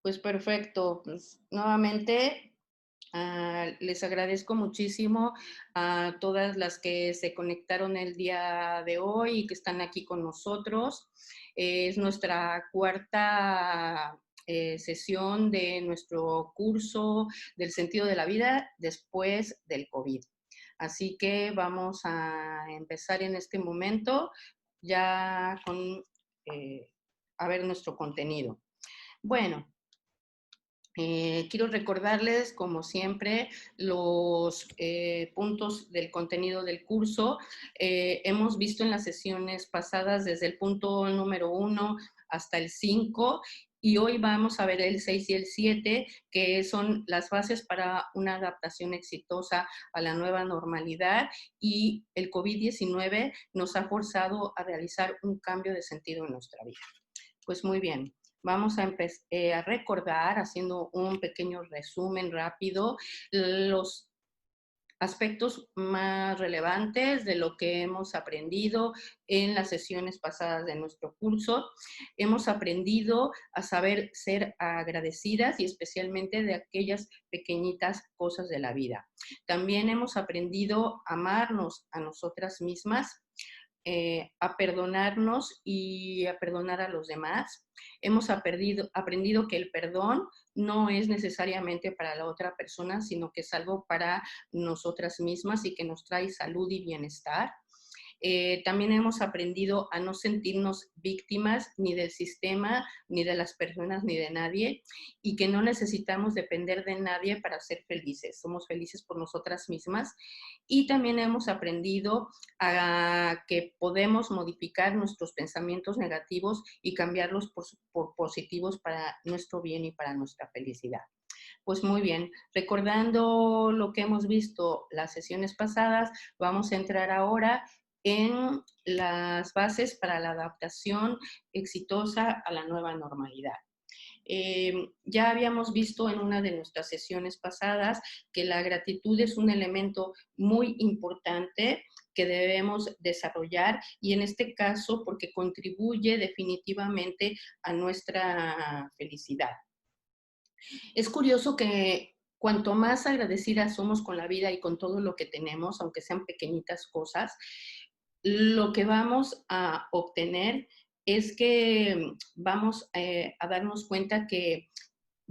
Pues perfecto, pues nuevamente les agradezco muchísimo a todas las que se conectaron el día de hoy y que están aquí con nosotros. Es nuestra cuarta sesión de nuestro curso del sentido de la vida después del COVID. Así que vamos a empezar en este momento ya con a ver nuestro contenido. Bueno, quiero recordarles, como siempre, los puntos del contenido del curso. Hemos visto en las sesiones pasadas desde el punto número 1 hasta el 5 y hoy vamos a ver el 6 y el 7, que son las bases para una adaptación exitosa a la nueva normalidad, y el COVID-19 nos ha forzado a realizar un cambio de sentido en nuestra vida. Pues muy bien, vamos a empezar a recordar, haciendo un pequeño resumen rápido, los aspectos más relevantes de lo que hemos aprendido en las sesiones pasadas de nuestro curso. Hemos aprendido a saber ser agradecidas y especialmente de aquellas pequeñitas cosas de la vida. También hemos aprendido a amarnos a nosotras mismas, a perdonarnos y a perdonar a los demás. Hemos aprendido que el perdón no es necesariamente para la otra persona, sino que es algo para nosotras mismas y que nos trae salud y bienestar. También hemos aprendido a no sentirnos víctimas ni del sistema, ni de las personas, ni de nadie, y que no necesitamos depender de nadie para ser felices. Somos felices por nosotras mismas. Y también hemos aprendido a que podemos modificar nuestros pensamientos negativos y cambiarlos por positivos para nuestro bien y para nuestra felicidad. Pues muy bien, recordando lo que hemos visto las sesiones pasadas, vamos a entrar ahora en las bases para la adaptación exitosa a la nueva normalidad. Ya habíamos visto en una de nuestras sesiones pasadas que la gratitud es un elemento muy importante que debemos desarrollar, y en este caso porque contribuye definitivamente a nuestra felicidad. Es curioso que cuanto más agradecidas somos con la vida y con todo lo que tenemos, aunque sean pequeñitas cosas, lo que vamos a obtener es que vamos a darnos cuenta que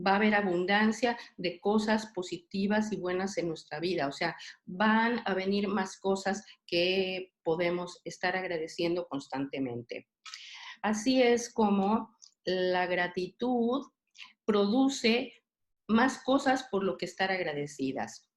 va a haber abundancia de cosas positivas y buenas en nuestra vida. O sea, van a venir más cosas que podemos estar agradeciendo constantemente. Así es como la gratitud produce más cosas por lo que estar agradecidas.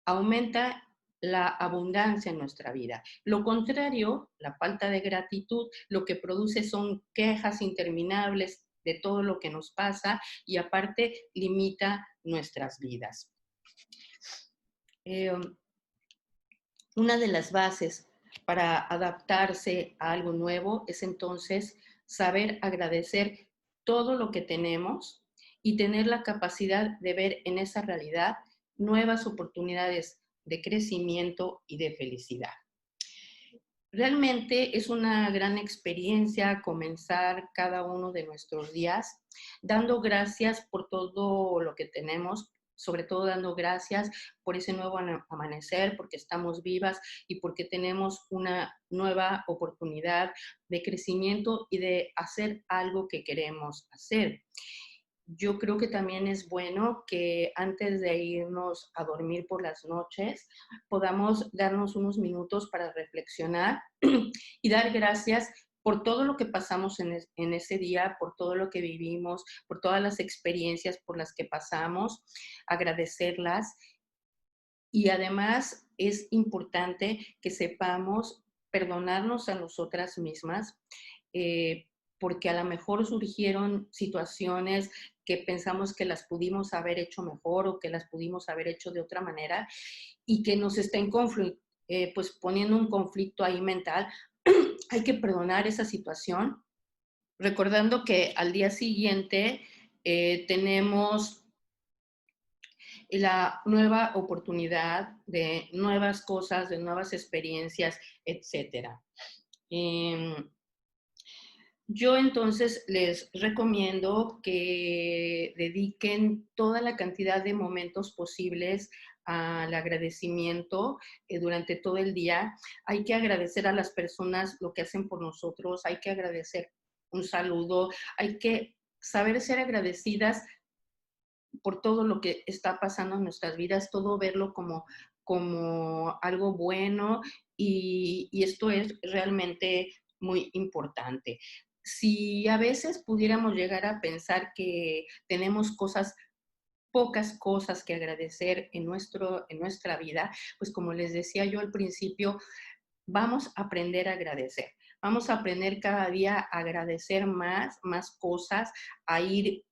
Aumenta la abundancia en nuestra vida. Lo contrario, la falta de gratitud, lo que produce son quejas interminables de todo lo que nos pasa y aparte limita nuestras vidas. Una de las bases para adaptarse a algo nuevo es entonces saber agradecer todo lo que tenemos y tener la capacidad de ver en esa realidad nuevas oportunidades de crecimiento y de felicidad. Realmente es una gran experiencia comenzar cada uno de nuestros días dando gracias por todo lo que tenemos, sobre todo dando gracias por ese nuevo amanecer, porque estamos vivas y porque tenemos una nueva oportunidad de crecimiento y de hacer algo que queremos hacer. Yo creo que también es bueno que antes de irnos a dormir por las noches podamos darnos unos minutos para reflexionar y dar gracias por todo lo que pasamos en ese día, por todo lo que vivimos, por todas las experiencias por las que pasamos, agradecerlas. Y además es importante que sepamos perdonarnos a nosotras mismas, porque a lo mejor surgieron situaciones que pensamos que las pudimos haber hecho mejor o que las pudimos haber hecho de otra manera y que nos estén pues poniendo un conflicto ahí mental. Hay que perdonar esa situación, recordando que al día siguiente tenemos la nueva oportunidad de nuevas cosas, de nuevas experiencias, etcétera. Em, yo entonces les recomiendo que dediquen toda la cantidad de momentos posibles al agradecimiento durante todo el día. Hay que agradecer a las personas lo que hacen por nosotros, hay que agradecer un saludo, hay que saber ser agradecidas por todo lo que está pasando en nuestras vidas, todo verlo como algo bueno y esto es realmente muy importante. Si a veces pudiéramos llegar a pensar que tenemos pocas cosas que agradecer en nuestra vida, pues como les decía yo al principio, vamos a aprender a agradecer. Vamos a aprender cada día a agradecer más cosas, a ir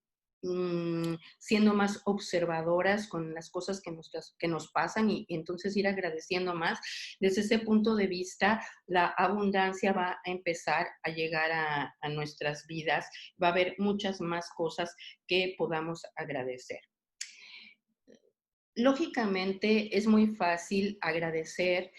siendo más observadoras con las cosas que nos pasan y entonces ir agradeciendo más. Desde ese punto de vista, la abundancia va a empezar a llegar a nuestras vidas. Va a haber muchas más cosas que podamos agradecer. Lógicamente es muy fácil agradecer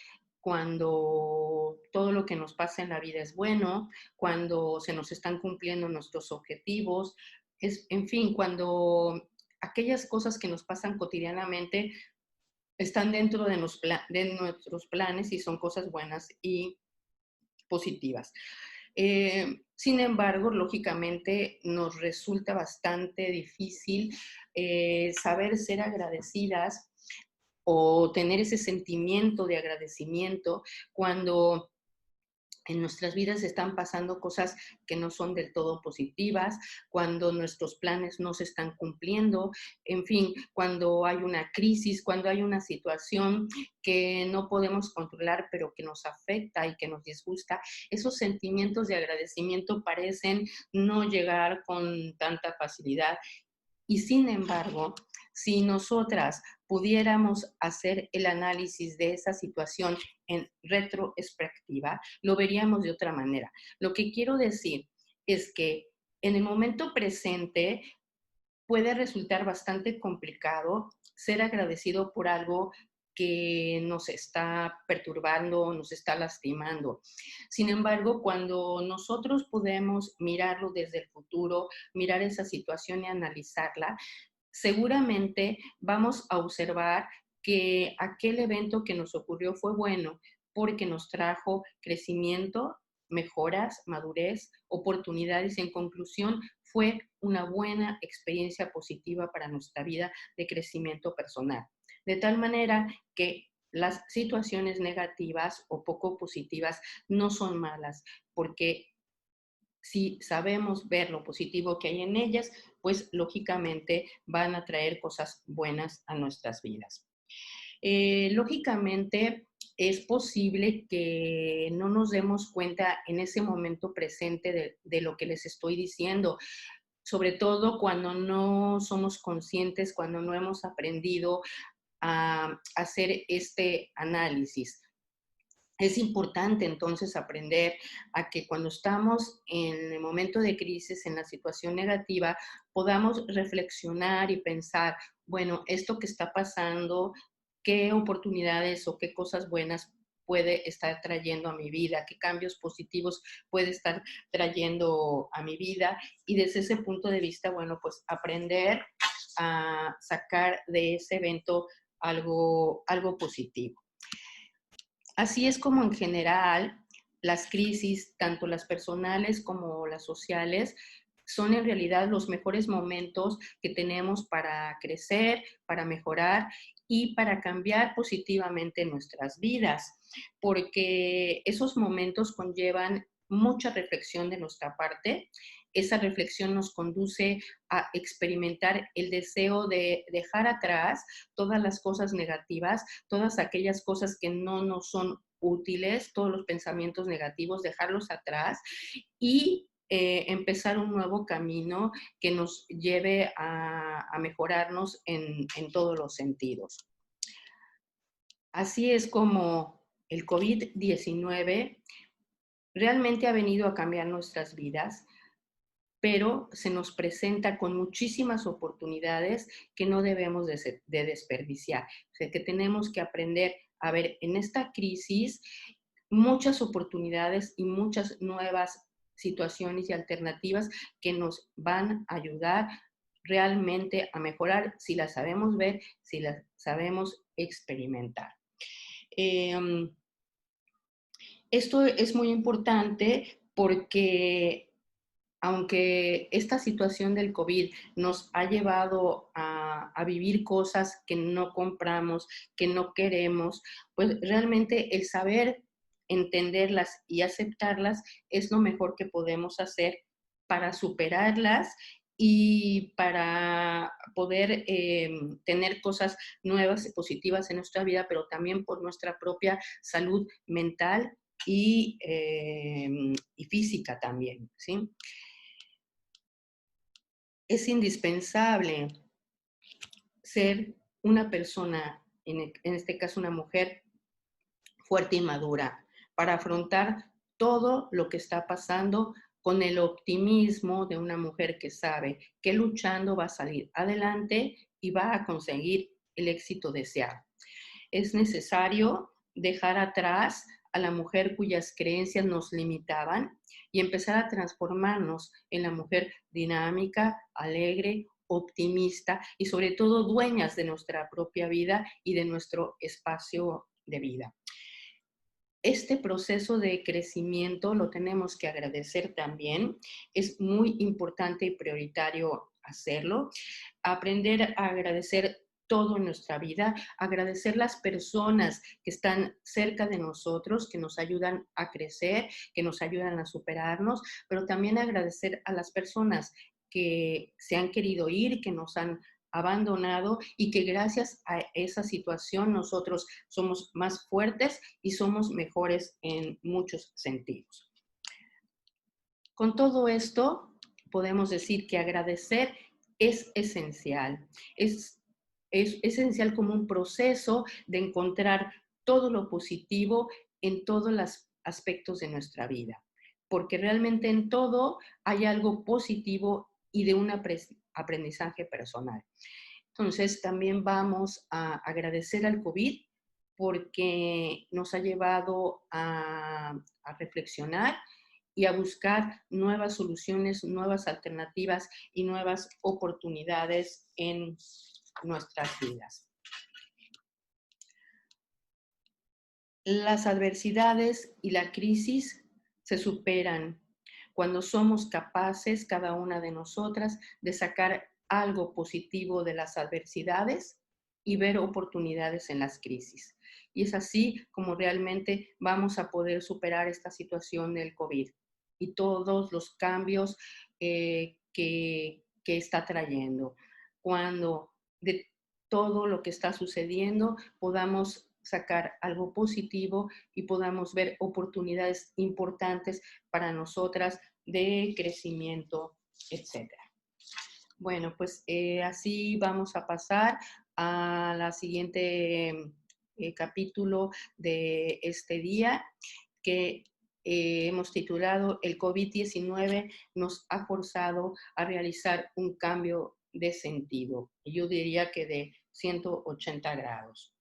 cuando todo lo que nos pasa en la vida es bueno, cuando se nos están cumpliendo nuestros objetivos, en fin, cuando aquellas cosas que nos pasan cotidianamente están dentro de nuestros planes y son cosas buenas y positivas. Sin embargo, lógicamente nos resulta bastante difícil saber ser agradecidas o tener ese sentimiento de agradecimiento cuando en nuestras vidas están pasando cosas que no son del todo positivas, cuando nuestros planes no se están cumpliendo, en fin, cuando hay una crisis, cuando hay una situación que no podemos controlar, pero que nos afecta y que nos disgusta, esos sentimientos de agradecimiento parecen no llegar con tanta facilidad y sin embargo, si nosotras pudiéramos hacer el análisis de esa situación en retrospectiva, lo veríamos de otra manera. Lo que quiero decir es que en el momento presente puede resultar bastante complicado ser agradecido por algo que nos está perturbando, nos está lastimando. Sin embargo, cuando nosotros podemos mirarlo desde el futuro, mirar esa situación y analizarla, seguramente vamos a observar que aquel evento que nos ocurrió fue bueno porque nos trajo crecimiento, mejoras, madurez, oportunidades. En conclusión, fue una buena experiencia positiva para nuestra vida de crecimiento personal. De tal manera que las situaciones negativas o poco positivas no son malas, porque si sabemos ver lo positivo que hay en ellas, pues lógicamente van a traer cosas buenas a nuestras vidas. Lógicamente, es posible que no nos demos cuenta en ese momento presente de lo que les estoy diciendo, sobre todo cuando no somos conscientes, cuando no hemos aprendido a hacer este análisis. Es importante entonces aprender a que cuando estamos en el momento de crisis, en la situación negativa, podamos reflexionar y pensar, bueno, esto que está pasando, qué oportunidades o qué cosas buenas puede estar trayendo a mi vida, qué cambios positivos puede estar trayendo a mi vida. Y desde ese punto de vista, bueno, pues aprender a sacar de ese evento algo positivo. Así es como en general las crisis, tanto las personales como las sociales, son en realidad los mejores momentos que tenemos para crecer, para mejorar y para cambiar positivamente nuestras vidas, porque esos momentos conllevan mucha reflexión de nuestra parte. Esa reflexión nos conduce a experimentar el deseo de dejar atrás todas las cosas negativas, todas aquellas cosas que no nos son útiles, todos los pensamientos negativos, dejarlos atrás y empezar un nuevo camino que nos lleve a mejorarnos en todos los sentidos. Así es como el COVID-19 realmente ha venido a cambiar nuestras vidas, pero se nos presenta con muchísimas oportunidades que no debemos de desperdiciar. O sea, que tenemos que aprender a ver en esta crisis muchas oportunidades y muchas nuevas situaciones y alternativas que nos van a ayudar realmente a mejorar si las sabemos ver, si las sabemos experimentar. Eh, Esto es muy importante porque aunque esta situación del COVID nos ha llevado a vivir cosas que no compramos, que no queremos, pues realmente el saber entenderlas y aceptarlas es lo mejor que podemos hacer para superarlas y para poder tener cosas nuevas y positivas en nuestra vida, pero también por nuestra propia salud mental y física también, ¿sí? Es indispensable ser una persona, en este caso una mujer, fuerte y madura para afrontar todo lo que está pasando con el optimismo de una mujer que sabe que luchando va a salir adelante y va a conseguir el éxito deseado. Es necesario dejar atrás a la mujer cuyas creencias nos limitaban y empezar a transformarnos en la mujer dinámica, alegre, optimista y sobre todo dueñas de nuestra propia vida y de nuestro espacio de vida. Este proceso de crecimiento lo tenemos que agradecer también. Es muy importante y prioritario hacerlo. Aprender a agradecer todo en nuestra vida, agradecer las personas que están cerca de nosotros, que nos ayudan a crecer, que nos ayudan a superarnos, pero también agradecer a las personas que se han querido ir, que nos han abandonado y que gracias a esa situación nosotros somos más fuertes y somos mejores en muchos sentidos. Con todo esto, podemos decir que agradecer es esencial. Es esencial como un proceso de encontrar todo lo positivo en todos los aspectos de nuestra vida, porque realmente en todo hay algo positivo y de un aprendizaje personal. Entonces, también vamos a agradecer al COVID porque nos ha llevado a reflexionar y a buscar nuevas soluciones, nuevas alternativas y nuevas oportunidades en nuestras vidas. Las adversidades y la crisis se superan cuando somos capaces, cada una de nosotras, de sacar algo positivo de las adversidades y ver oportunidades en las crisis. Y es así como realmente vamos a poder superar esta situación del COVID y todos los cambios que está trayendo. Cuando de todo lo que está sucediendo podamos sacar algo positivo y podamos ver oportunidades importantes para nosotras de crecimiento, etcétera. Bueno, pues así vamos a pasar a la siguiente capítulo de este día que hemos titulado El COVID-19 nos ha forzado a realizar un cambio de sentido. Yo diría que de 180 grados.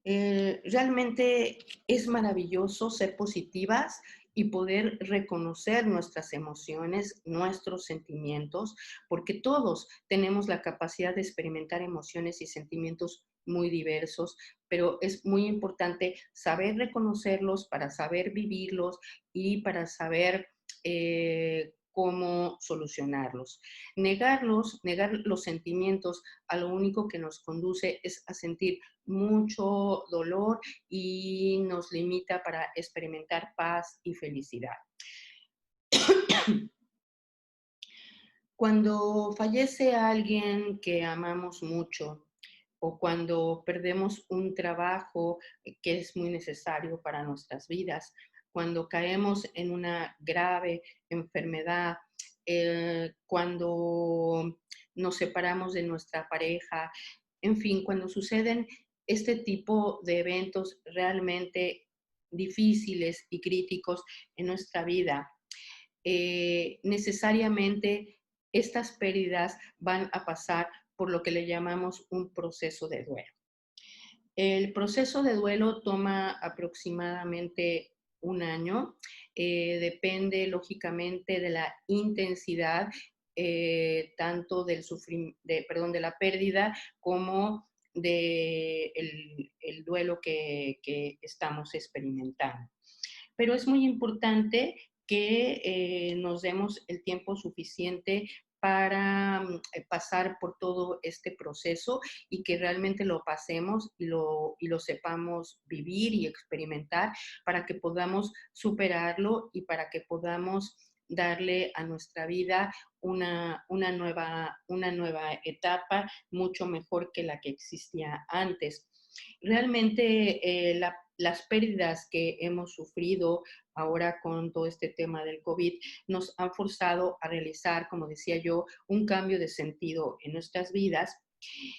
Realmente es maravilloso ser positivas y poder reconocer nuestras emociones, nuestros sentimientos, porque todos tenemos la capacidad de experimentar emociones y sentimientos muy diversos, pero es muy importante saber reconocerlos para saber vivirlos y para saber cómo solucionarlos. Negar los sentimientos, a lo único que nos conduce es a sentir mucho dolor y nos limita para experimentar paz y felicidad. Cuando fallece alguien que amamos mucho o cuando perdemos un trabajo que es muy necesario para nuestras vidas, cuando caemos en una grave enfermedad, cuando nos separamos de nuestra pareja, en fin, cuando suceden este tipo de eventos realmente difíciles y críticos en nuestra vida, necesariamente estas pérdidas van a pasar por lo que le llamamos un proceso de duelo. El proceso de duelo toma aproximadamente un año. Depende lógicamente de la intensidad, tanto de la pérdida como de el duelo que estamos experimentando. Pero es muy importante que nos demos el tiempo suficiente para pasar por todo este proceso y que realmente lo pasemos y lo sepamos vivir y experimentar para que podamos superarlo y para que podamos darle a nuestra vida una nueva etapa mucho mejor que la que existía antes. Realmente las pérdidas que hemos sufrido ahora con todo este tema del COVID nos han forzado a realizar, como decía yo, un cambio de sentido en nuestras vidas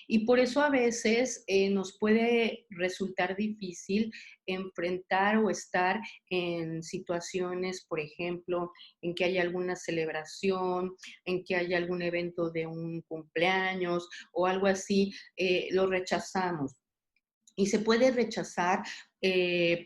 y por eso a veces nos puede resultar difícil enfrentar o estar en situaciones, por ejemplo, en que haya alguna celebración, en que haya algún evento de un cumpleaños o algo así, lo rechazamos. Y se puede rechazar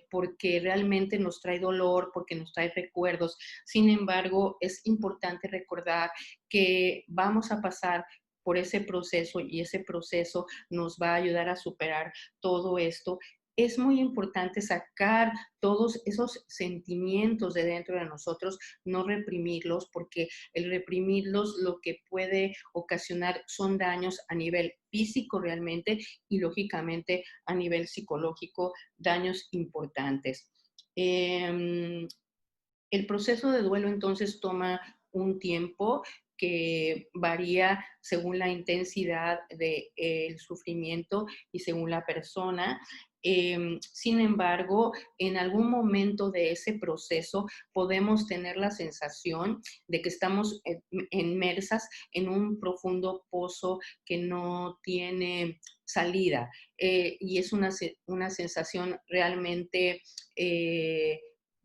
porque realmente nos trae dolor, porque nos trae recuerdos. Sin embargo, es importante recordar que vamos a pasar por ese proceso y ese proceso nos va a ayudar a superar todo esto. Es muy importante sacar todos esos sentimientos de dentro de nosotros, no reprimirlos, porque el reprimirlos lo que puede ocasionar son daños a nivel físico realmente y lógicamente a nivel psicológico daños importantes. Eh, el proceso de duelo entonces toma un tiempo que varía según la intensidad del sufrimiento y según la persona. Sin embargo, en algún momento de ese proceso podemos tener la sensación de que estamos inmersas en un profundo pozo que no tiene salida y es una sensación realmente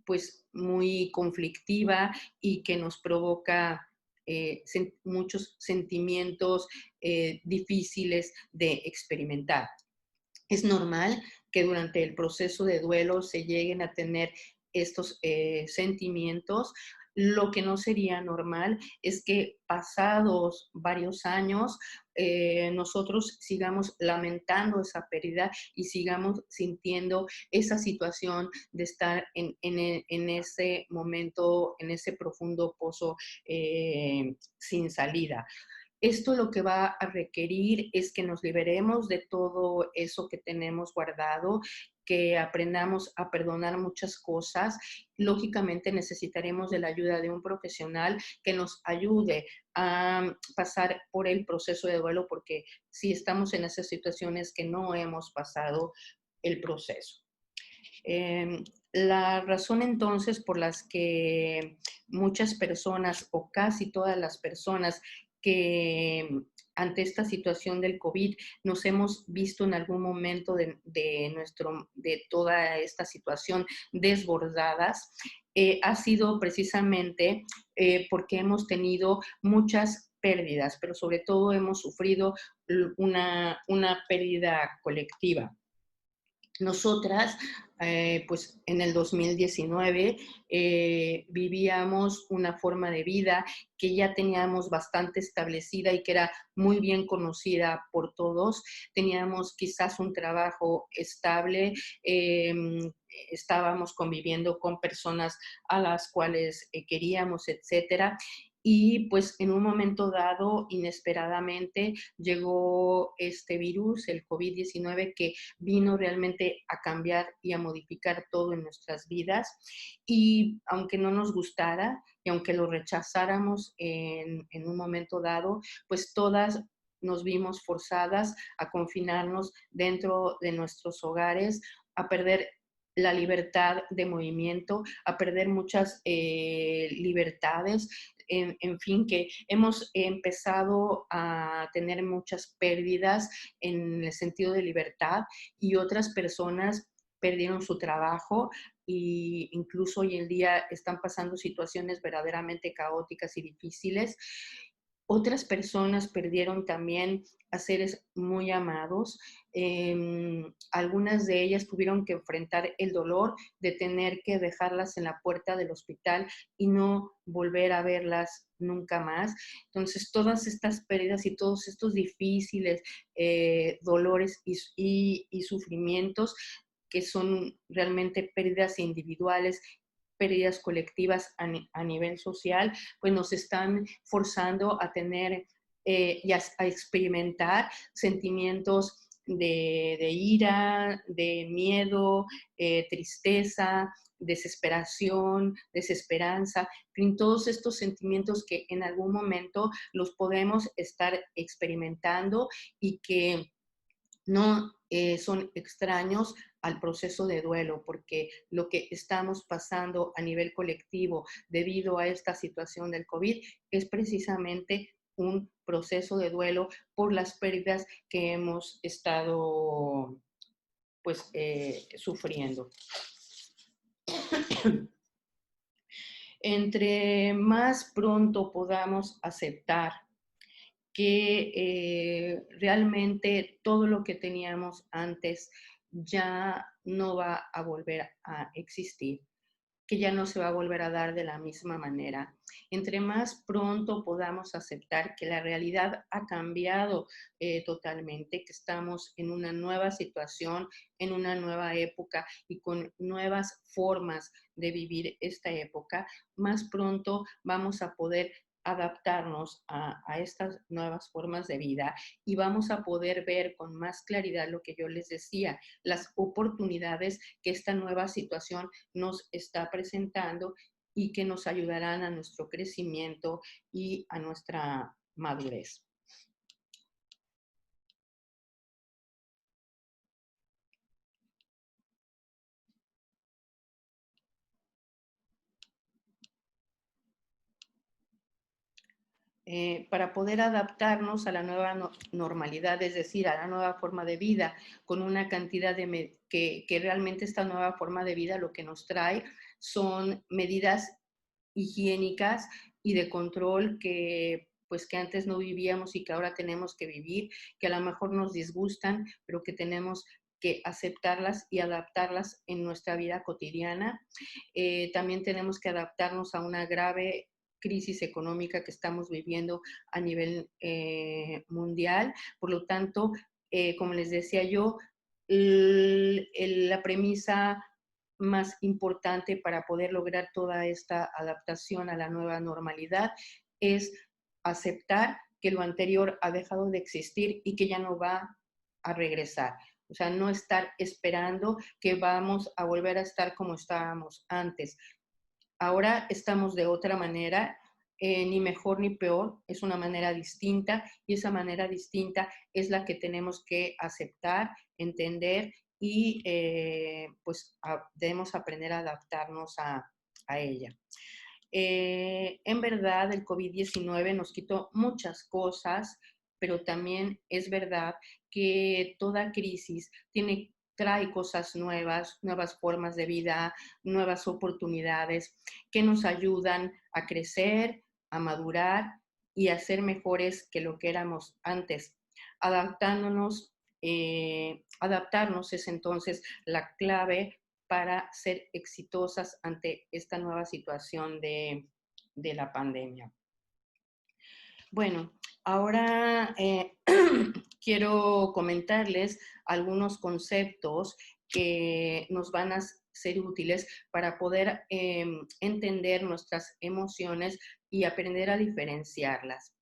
pues muy conflictiva y que nos provoca muchos sentimientos difíciles de experimentar. Es normal que durante el proceso de duelo se lleguen a tener estos sentimientos. Lo que no sería normal es que pasados varios años nosotros sigamos lamentando esa pérdida y sigamos sintiendo esa situación de estar en ese momento, en ese profundo pozo sin salida. Esto lo que va a requerir es que nos liberemos de todo eso que tenemos guardado, que aprendamos a perdonar muchas cosas. Lógicamente necesitaremos de la ayuda de un profesional que nos ayude a pasar por el proceso de duelo, porque si estamos en esas situaciones que no hemos pasado el proceso. La razón entonces por las que muchas personas o casi todas las personas que ante esta situación del COVID nos hemos visto en algún momento de toda esta situación desbordadas, ha sido precisamente porque hemos tenido muchas pérdidas, pero sobre todo hemos sufrido una pérdida colectiva. Nosotras, pues en el 2019 vivíamos una forma de vida que ya teníamos bastante establecida y que era muy bien conocida por todos. Teníamos quizás un trabajo estable, eh, estábamos conviviendo con personas a las cuales queríamos, etcétera. Y pues en un momento dado, inesperadamente, llegó este virus, el COVID-19, que vino realmente a cambiar y a modificar todo en nuestras vidas. Y aunque no nos gustara y aunque lo rechazáramos en un momento dado, pues todas nos vimos forzadas a confinarnos dentro de nuestros hogares, a perder la libertad de movimiento, a perder muchas libertades, en fin, que hemos empezado a tener muchas pérdidas en el sentido de libertad y otras personas perdieron su trabajo e incluso hoy en día están pasando situaciones verdaderamente caóticas y difíciles. Otras personas perdieron también a seres muy amados. Algunas de ellas tuvieron que enfrentar el dolor de tener que dejarlas en la puerta del hospital y no volver a verlas nunca más. Entonces, todas estas pérdidas y todos estos difíciles dolores y sufrimientos, que son realmente pérdidas individuales, pérdidas colectivas a nivel social, pues nos están forzando a tener y a experimentar sentimientos de ira, de miedo, tristeza, desesperación, desesperanza, en todos estos sentimientos que en algún momento los podemos estar experimentando y que no son extraños al proceso de duelo, porque lo que estamos pasando a nivel colectivo debido a esta situación del COVID es precisamente un proceso de duelo por las pérdidas que hemos estado pues sufriendo. Entre más pronto podamos aceptar que realmente todo lo que teníamos antes ya no va a volver a existir, que ya no se va a volver a dar de la misma manera. Entre más pronto podamos aceptar que la realidad ha cambiado totalmente, que estamos en una nueva situación, en una nueva época y con nuevas formas de vivir esta época, más pronto vamos a poder adaptarnos a estas nuevas formas de vida y vamos a poder ver con más claridad lo que yo les decía, las oportunidades que esta nueva situación nos está presentando y que nos ayudarán a nuestro crecimiento y a nuestra madurez. Para poder adaptarnos a la nueva normalidad, es decir, a la nueva forma de vida, con una cantidad de que realmente esta nueva forma de vida lo que nos trae son medidas higiénicas y de control que pues que antes no vivíamos y que ahora tenemos que vivir, que a lo mejor nos disgustan, pero que tenemos que aceptarlas y adaptarlas en nuestra vida cotidiana. También tenemos que adaptarnos a una grave crisis económica que estamos viviendo a nivel mundial. Por lo tanto, como les decía yo, la premisa más importante para poder lograr toda esta adaptación a la nueva normalidad es aceptar que lo anterior ha dejado de existir y que ya no va a regresar. O sea, no estar esperando que vamos a volver a estar como estábamos antes. Ahora estamos de otra manera, ni mejor ni peor, es una manera distinta y esa manera distinta es la que tenemos que aceptar, entender y pues debemos aprender a adaptarnos a ella. En verdad, el COVID-19 nos quitó muchas cosas, pero también es verdad que toda crisis trae cosas nuevas, nuevas formas de vida, nuevas oportunidades que nos ayudan a crecer, a madurar y a ser mejores que lo que éramos antes. Adaptarnos es entonces la clave para ser exitosas ante esta nueva situación de la pandemia. Bueno, ahora quiero comentarles algunos conceptos que nos van a ser útiles para poder entender nuestras emociones y aprender a diferenciarlas.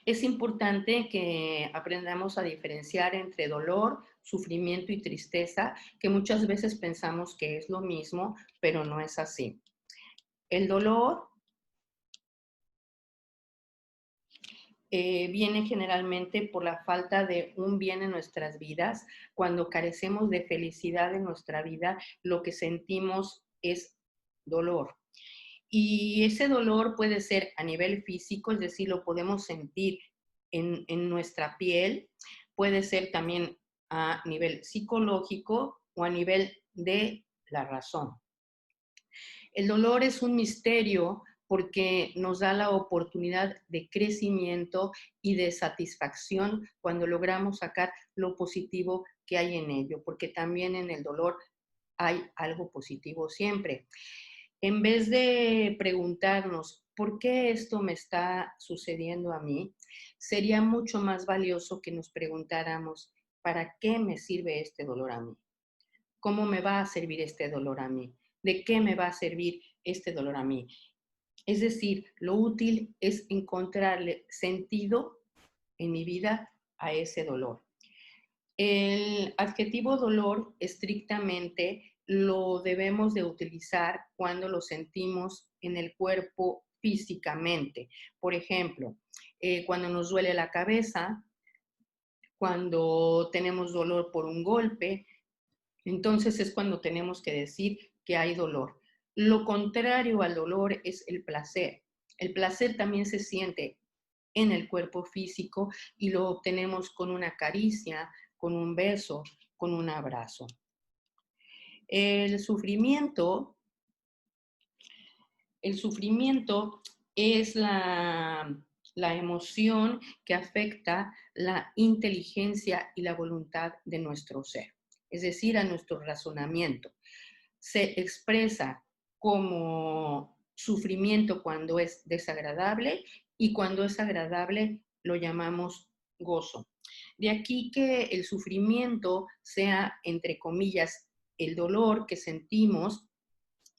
Es importante que aprendamos a diferenciar entre dolor, sufrimiento y tristeza, que muchas veces pensamos que es lo mismo, pero no es así. El dolor viene generalmente por la falta de un bien en nuestras vidas. Cuando carecemos de felicidad en nuestra vida, lo que sentimos es dolor. Y ese dolor puede ser a nivel físico, es decir, lo podemos sentir en nuestra piel, puede ser también a nivel psicológico o a nivel de la razón. El dolor es un misterio porque nos da la oportunidad de crecimiento y de satisfacción cuando logramos sacar lo positivo que hay en ello, porque también en el dolor hay algo positivo siempre. En vez de preguntarnos, ¿por qué esto me está sucediendo a mí? Sería mucho más valioso que nos preguntáramos, ¿para qué me sirve este dolor a mí? ¿Cómo me va a servir este dolor a mí? ¿De qué me va a servir este dolor a mí? Es decir, lo útil es encontrarle sentido en mi vida a ese dolor. El adjetivo dolor estrictamente lo debemos de utilizar cuando lo sentimos en el cuerpo físicamente. Por ejemplo, cuando nos duele la cabeza, cuando tenemos dolor por un golpe, entonces es cuando tenemos que decir que hay dolor. Lo contrario al dolor es el placer. El placer también se siente en el cuerpo físico y lo obtenemos con una caricia, con un beso, con un abrazo. El sufrimiento, el sufrimiento es la emoción que afecta la inteligencia y la voluntad de nuestro ser, es decir, a nuestro razonamiento. Se expresa como sufrimiento cuando es desagradable y cuando es agradable lo llamamos gozo. De aquí que el sufrimiento sea, entre comillas, el dolor que sentimos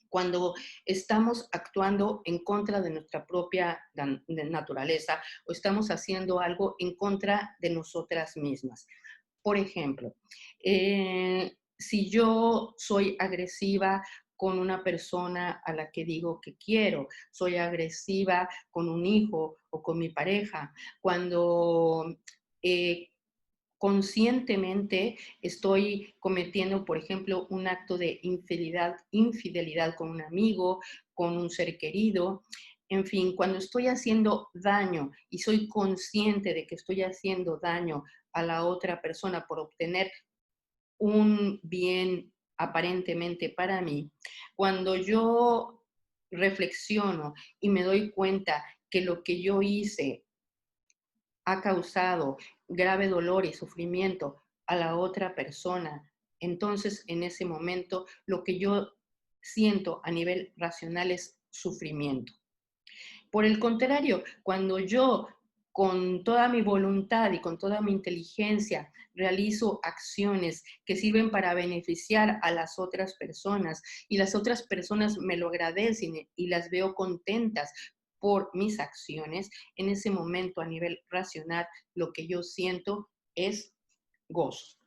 cuando estamos actuando en contra de nuestra propia naturaleza o estamos haciendo algo en contra de nosotras mismas. Por ejemplo, si yo soy agresiva con una persona a la que digo que quiero, soy agresiva con un hijo o con mi pareja, cuando conscientemente estoy cometiendo, por ejemplo, un acto de infidelidad con un amigo, con un ser querido. En fin, cuando estoy haciendo daño y soy consciente de que estoy haciendo daño a la otra persona por obtener un bien aparentemente para mí, cuando yo reflexiono y me doy cuenta que lo que yo hice ha causado grave dolor y sufrimiento a la otra persona, entonces en ese momento lo que yo siento a nivel racional es sufrimiento. Por el contrario, cuando yo con toda mi voluntad y con toda mi inteligencia realizo acciones que sirven para beneficiar a las otras personas y las otras personas me lo agradecen y las veo contentas por mis acciones, en ese momento a nivel racional lo que yo siento es gozo.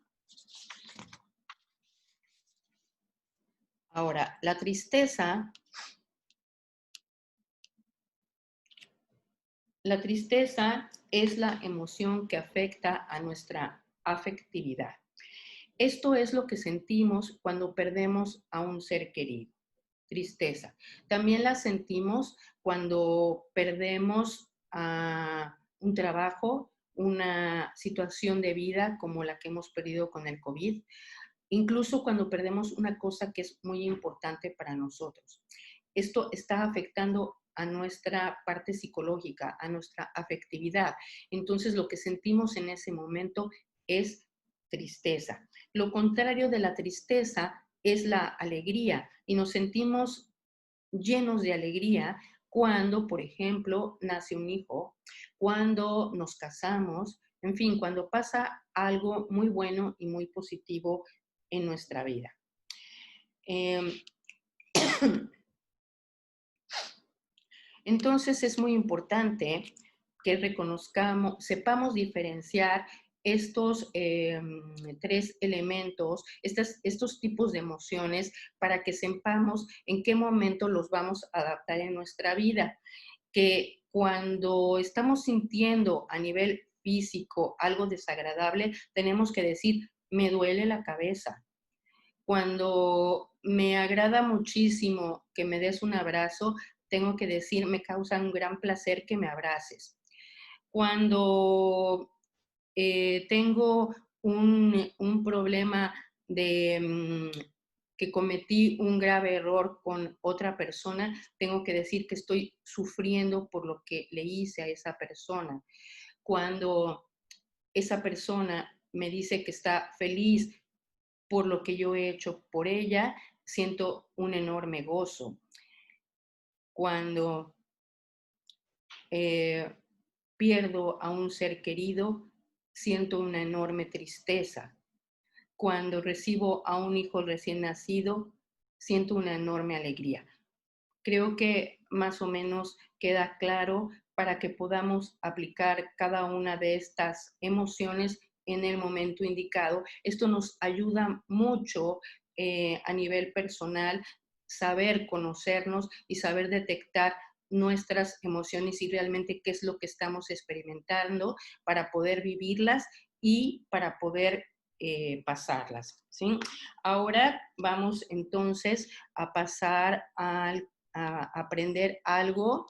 Ahora, la tristeza es la emoción que afecta a nuestra afectividad. Esto es lo que sentimos cuando perdemos a un ser querido, tristeza. También la sentimos cuando perdemos un trabajo, una situación de vida como la que hemos perdido con el COVID, incluso cuando perdemos una cosa que es muy importante para nosotros. Esto está afectando a nuestra parte psicológica, a nuestra afectividad. Entonces, lo que sentimos en ese momento es tristeza. Lo contrario de la tristeza es la alegría y nos sentimos llenos de alegría cuando, por ejemplo, nace un hijo, cuando nos casamos, en fin, cuando pasa algo muy bueno y muy positivo en nuestra vida. Entonces es muy importante que reconozcamos, sepamos diferenciar estos tres elementos, estos tipos de emociones, para que sepamos en qué momento los vamos a adaptar en nuestra vida. Que cuando estamos sintiendo a nivel físico algo desagradable, tenemos que decir, me duele la cabeza. Cuando me agrada muchísimo que me des un abrazo, tengo que decir, me causa un gran placer que me abraces. Cuando tengo un problema de que cometí un grave error con otra persona, tengo que decir que estoy sufriendo por lo que le hice a esa persona. Cuando esa persona me dice que está feliz por lo que yo he hecho por ella, siento un enorme gozo. Cuando eh, pierdo a un ser querido, siento una enorme tristeza. Cuando recibo a un hijo recién nacido, siento una enorme alegría. Creo que más o menos queda claro para que podamos aplicar cada una de estas emociones en el momento indicado. Esto nos ayuda mucho a nivel personal, saber conocernos y saber detectar nuestras emociones y realmente qué es lo que estamos experimentando para poder vivirlas y para poder pasarlas, ¿sí? Ahora vamos entonces a pasar a aprender algo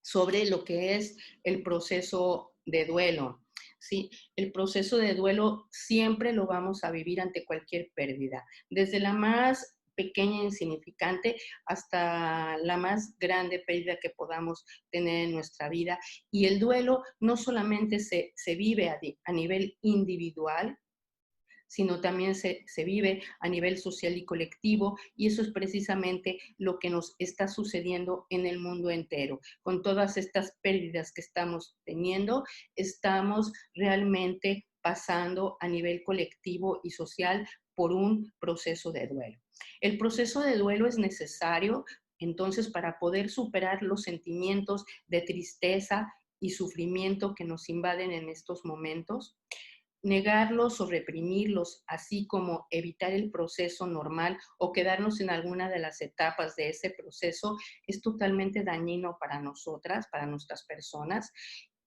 sobre lo que es el proceso de duelo. ¿Sí? El proceso de duelo siempre lo vamos a vivir ante cualquier pérdida, desde la más pequeña e insignificante hasta la más grande pérdida que podamos tener en nuestra vida. Y el duelo no solamente se vive a nivel individual, sino también se vive a nivel social y colectivo, y eso es precisamente lo que nos está sucediendo en el mundo entero. Con todas estas pérdidas que estamos teniendo, estamos realmente pasando a nivel colectivo y social por un proceso de duelo. El proceso de duelo es necesario, entonces, para poder superar los sentimientos de tristeza y sufrimiento que nos invaden en estos momentos. Negarlos o reprimirlos, así como evitar el proceso normal o quedarnos en alguna de las etapas de ese proceso, es totalmente dañino para nosotras, para nuestras personas,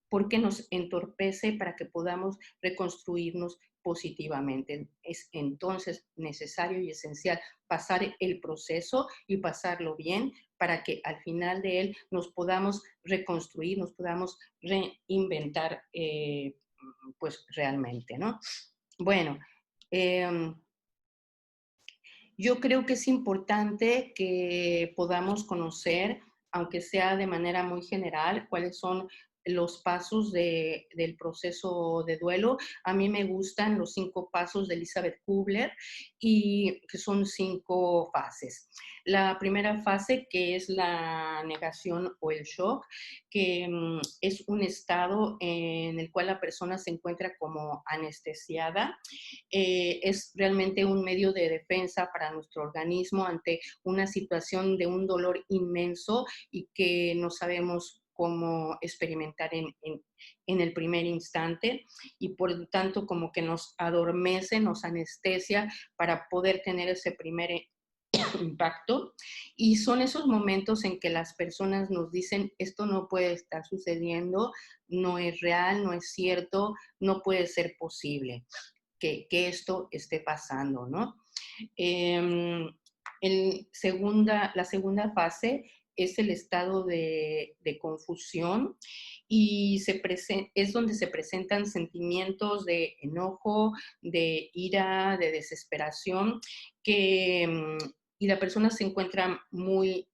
porque nos entorpece para que podamos reconstruirnos positivamente. Es entonces necesario y esencial pasar el proceso y pasarlo bien para que al final de él nos podamos reconstruir, nos podamos reinventar pues realmente, ¿no? Bueno, eh, yo creo que es importante que podamos conocer, aunque sea de manera muy general, cuáles son los pasos del proceso de duelo. A mí me gustan los 5 pasos de Elizabeth Kubler y que son 5 fases. La primera fase, que es la negación o el shock, que es un estado en el cual la persona se encuentra como anestesiada, es realmente un medio de defensa para nuestro organismo ante una situación de un dolor inmenso y que no sabemos cómo experimentar en el primer instante, y por lo tanto como que nos adormece, nos anestesia para poder tener ese primer impacto. Y son esos momentos en que las personas nos dicen, esto no puede estar sucediendo, no es real, no es cierto, no puede ser posible que esto esté pasando, ¿no? Eh, la segunda fase es el estado de confusión y es donde se presentan sentimientos de enojo, de ira, de desesperación, y la persona se encuentra muy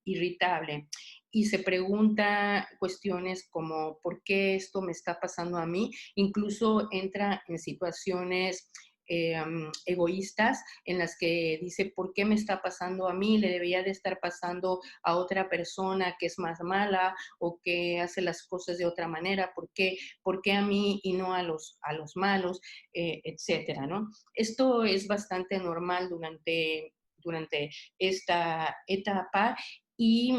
irritable y se pregunta cuestiones como ¿por qué esto me está pasando a mí? Incluso entra en situaciones egoístas en las que dice, ¿por qué me está pasando a mí? Le debería de estar pasando a otra persona que es más mala o que hace las cosas de otra manera, por qué a mí y no a los malos? Etcétera, ¿no? Esto es bastante normal durante esta etapa, y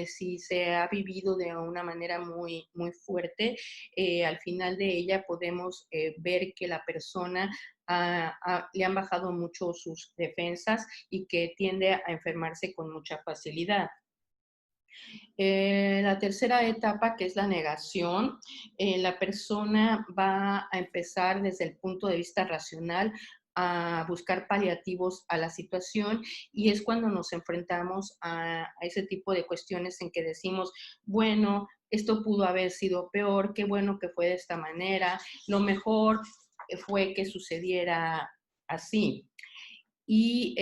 si se ha vivido de una manera muy, muy fuerte, al final de ella podemos ver que la persona le han bajado mucho sus defensas y que tiende a enfermarse con mucha facilidad. La tercera etapa, que es la negación, la persona va a empezar desde el punto de vista racional a buscar paliativos a la situación, y es cuando nos enfrentamos a ese tipo de cuestiones en que decimos, bueno, esto pudo haber sido peor, qué bueno que fue de esta manera, lo mejor fue que sucediera así. Y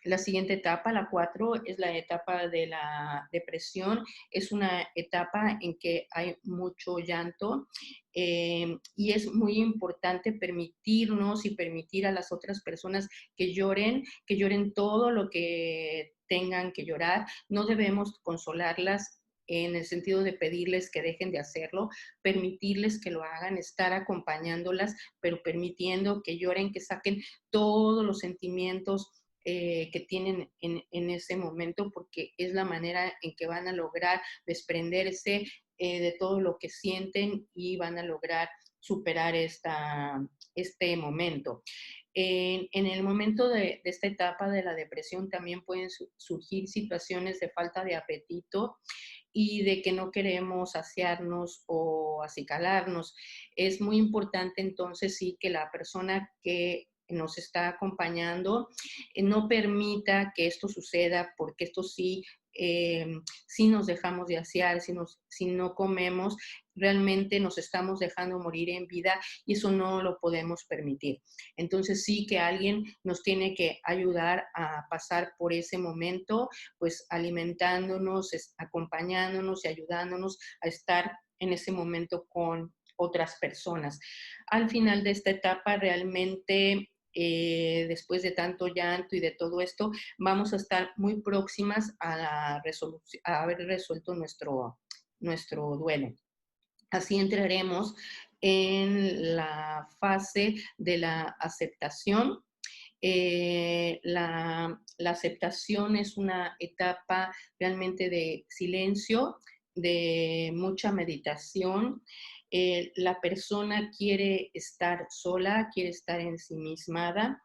la siguiente etapa, la 4, es la etapa de la depresión. Es una etapa en que hay mucho llanto y es muy importante permitirnos y permitir a las otras personas que lloren todo lo que tengan que llorar. No debemos consolarlas en el sentido de pedirles que dejen de hacerlo, permitirles que lo hagan, estar acompañándolas, pero permitiendo que lloren, que saquen todos los sentimientos que tienen en ese momento, porque es la manera en que van a lograr desprenderse de todo lo que sienten y van a lograr superar este momento. En el momento de esta etapa de la depresión también pueden surgir situaciones de falta de apetito y de que no queremos saciarnos o acicalarnos. Es muy importante entonces sí que la persona que nos está acompañando no permita que esto suceda, porque esto sí, si nos dejamos de asear, si no comemos, realmente nos estamos dejando morir en vida y eso no lo podemos permitir. Entonces sí que alguien nos tiene que ayudar a pasar por ese momento, pues alimentándonos, acompañándonos y ayudándonos a estar en ese momento con otras personas. Al final de esta etapa realmente después de tanto llanto y de todo esto, vamos a estar muy próximas a, a haber resuelto nuestro duelo. Así entraremos en la fase de la aceptación. La aceptación es una etapa realmente de silencio, de mucha meditación. La persona quiere estar sola, quiere estar ensimismada.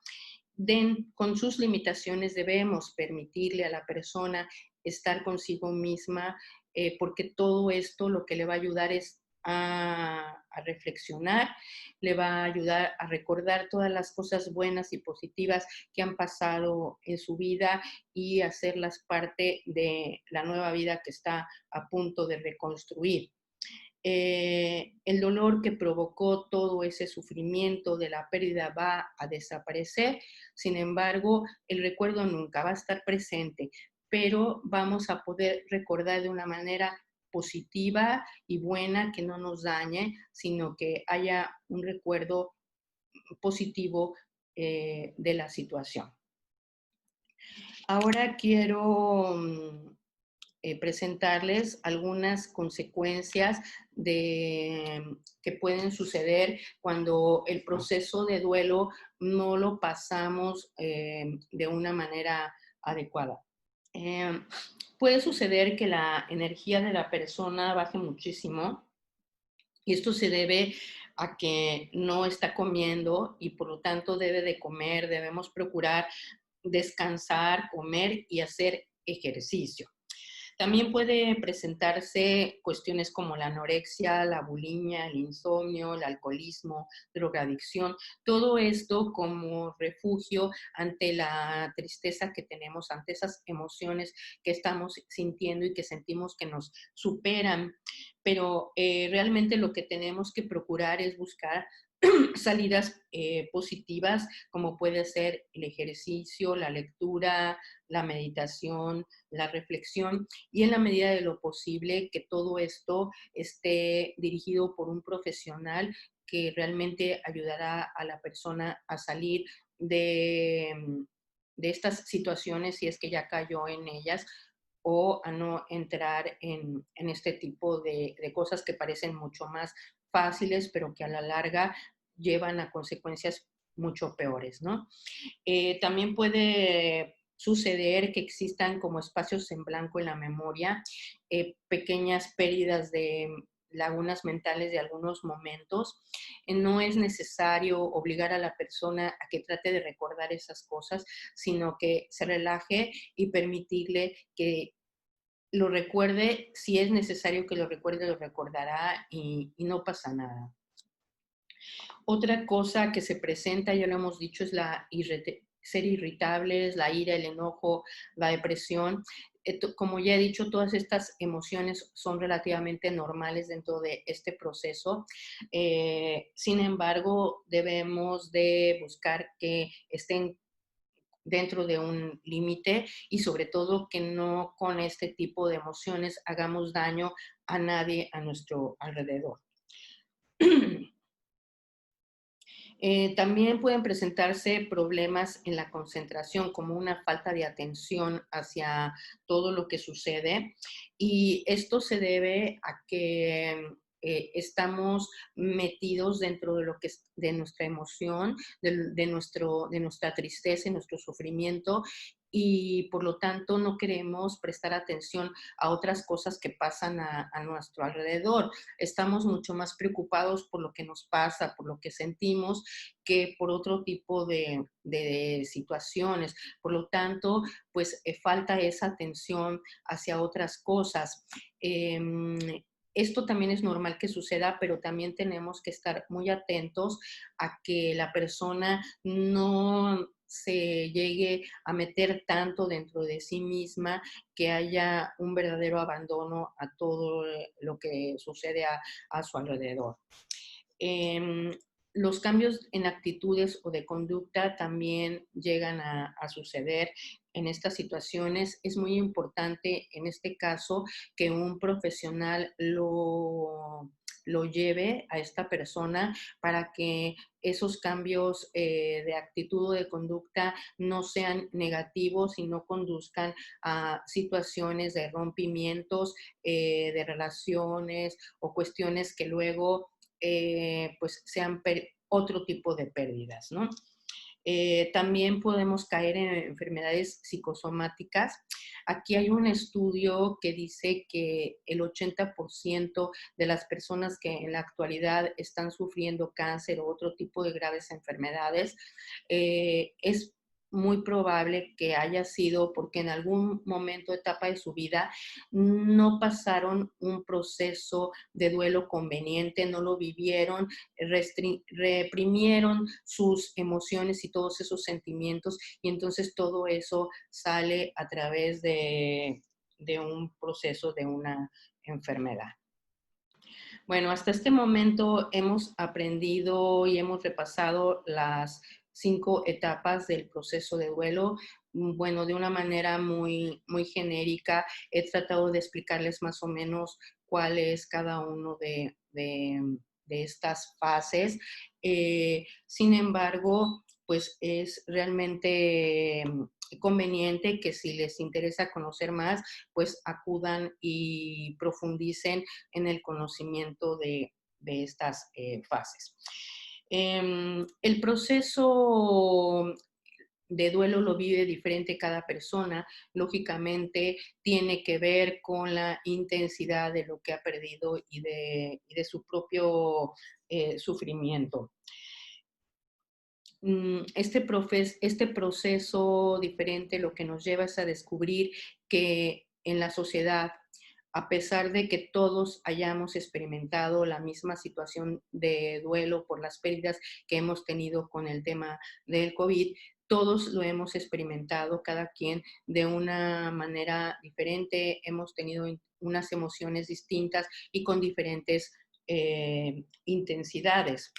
Con sus limitaciones debemos permitirle a la persona estar consigo misma, porque todo esto lo que le va a ayudar es a reflexionar, le va a ayudar a recordar todas las cosas buenas y positivas que han pasado en su vida y hacerlas parte de la nueva vida que está a punto de reconstruir. El dolor que provocó todo ese sufrimiento de la pérdida va a desaparecer. Sin embargo, el recuerdo nunca va a estar presente, pero vamos a poder recordar de una manera positiva y buena, que no nos dañe, sino que haya un recuerdo positivo de la situación. Ahora quiero presentarles algunas consecuencias que pueden suceder cuando el proceso de duelo no lo pasamos de una manera adecuada. Eh, Puede suceder que la energía de la persona baje muchísimo y esto se debe a que no está comiendo y por lo tanto debe de comer, debemos procurar descansar, comer y hacer ejercicio. También puede presentarse cuestiones como la anorexia, la bulimia, el insomnio, el alcoholismo, drogadicción, todo esto como refugio ante la tristeza que tenemos, ante esas emociones que estamos sintiendo y que sentimos que nos superan. Pero realmente lo que tenemos que procurar es buscar salidas positivas, como puede ser el ejercicio, la lectura, la meditación, la reflexión, y en la medida de lo posible que todo esto esté dirigido por un profesional que realmente ayudará a la persona a salir de estas situaciones si es que ya cayó en ellas o a no entrar en este tipo de cosas que parecen mucho más fáciles, pero que a la larga llevan a consecuencias mucho peores, ¿no? También puede suceder que existan como espacios en blanco en la memoria, pequeñas pérdidas de lagunas mentales de algunos momentos. No es necesario obligar a la persona a que trate de recordar esas cosas, sino que se relaje y permitirle que lo recuerde. Si es necesario que lo recuerde, lo recordará y no pasa nada. Otra cosa que se presenta, ya lo hemos dicho, es ser irritables, la ira, el enojo, la depresión. Como ya he dicho, todas estas emociones son relativamente normales dentro de este proceso. Sin embargo, debemos de buscar que estén dentro de un límite y sobre todo que no con este tipo de emociones hagamos daño a nadie a nuestro alrededor. También pueden presentarse problemas en la concentración, como una falta de atención hacia todo lo que sucede. Y esto se debe a que estamos metidos dentro de lo que es de nuestra emoción, de nuestra tristeza y nuestro sufrimiento, y por lo tanto no queremos prestar atención a otras cosas que pasan a nuestro alrededor. Estamos mucho más preocupados por lo que nos pasa, por lo que sentimos, que por otro tipo de situaciones. Por lo tanto, pues falta esa atención hacia otras cosas. Em, esto también es normal que suceda, pero también tenemos que estar muy atentos a que la persona no se llegue a meter tanto dentro de sí misma que haya un verdadero abandono a todo lo que sucede a su alrededor. Em, los cambios en actitudes o de conducta también llegan a suceder en estas situaciones. Es muy importante en este caso que un profesional lo lleve a esta persona para que esos cambios de actitud o de conducta no sean negativos y no conduzcan a situaciones de rompimientos de relaciones o cuestiones que luego pues sean otro tipo de pérdidas, ¿no? También podemos caer en enfermedades psicosomáticas. Aquí hay un estudio que dice que el 80% de las personas que en la actualidad están sufriendo cáncer o otro tipo de graves enfermedades es muy probable que haya sido porque en algún momento, etapa de su vida, no pasaron un proceso de duelo conveniente, no lo vivieron, reprimieron sus emociones y todos esos sentimientos y entonces todo eso sale a través de un proceso de una enfermedad. Bueno, hasta este momento hemos aprendido y hemos repasado las 5 etapas del proceso de duelo. Bueno, de una manera muy genérica, he tratado de explicarles más o menos cuál es cada uno de estas fases. Sin embargo, pues es realmente conveniente que si les interesa conocer más, pues acudan y profundicen en el conocimiento de estas fases. El proceso de duelo lo vive diferente cada persona. Lógicamente, tiene que ver con la intensidad de lo que ha perdido y de su propio sufrimiento. Este proceso diferente lo que nos lleva es a descubrir que en la sociedad, a pesar de que todos hayamos experimentado la misma situación de duelo por las pérdidas que hemos tenido con el tema del COVID, todos lo hemos experimentado, cada quien de una manera diferente, hemos tenido unas emociones distintas y con diferentes intensidades.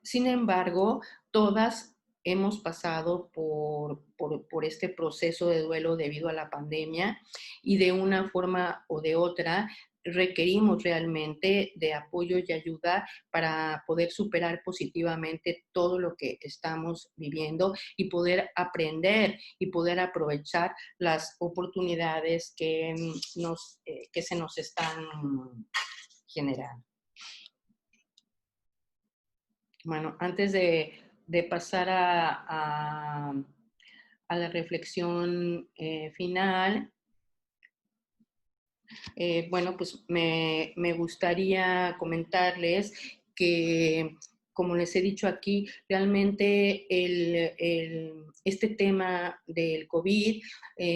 Sin embargo, todas hemos pasado por este proceso de duelo debido a la pandemia y de una forma o de otra requerimos realmente de apoyo y ayuda para poder superar positivamente todo lo que estamos viviendo y poder aprender y poder aprovechar las oportunidades que se nos están generando. Bueno, antes de pasar a la reflexión final, bueno, pues me gustaría comentarles que, como les he dicho aquí, realmente este tema del COVID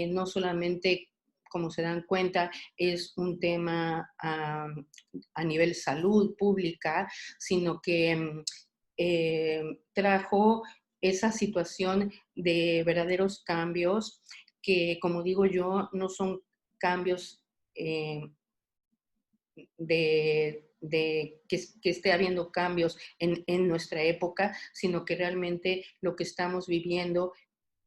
no solamente, como se dan cuenta, es un tema a nivel salud pública, sino que trajo esa situación de verdaderos cambios que, como digo yo, no son cambios eh, de de que esté habiendo cambios en nuestra época, sino que realmente lo que estamos viviendo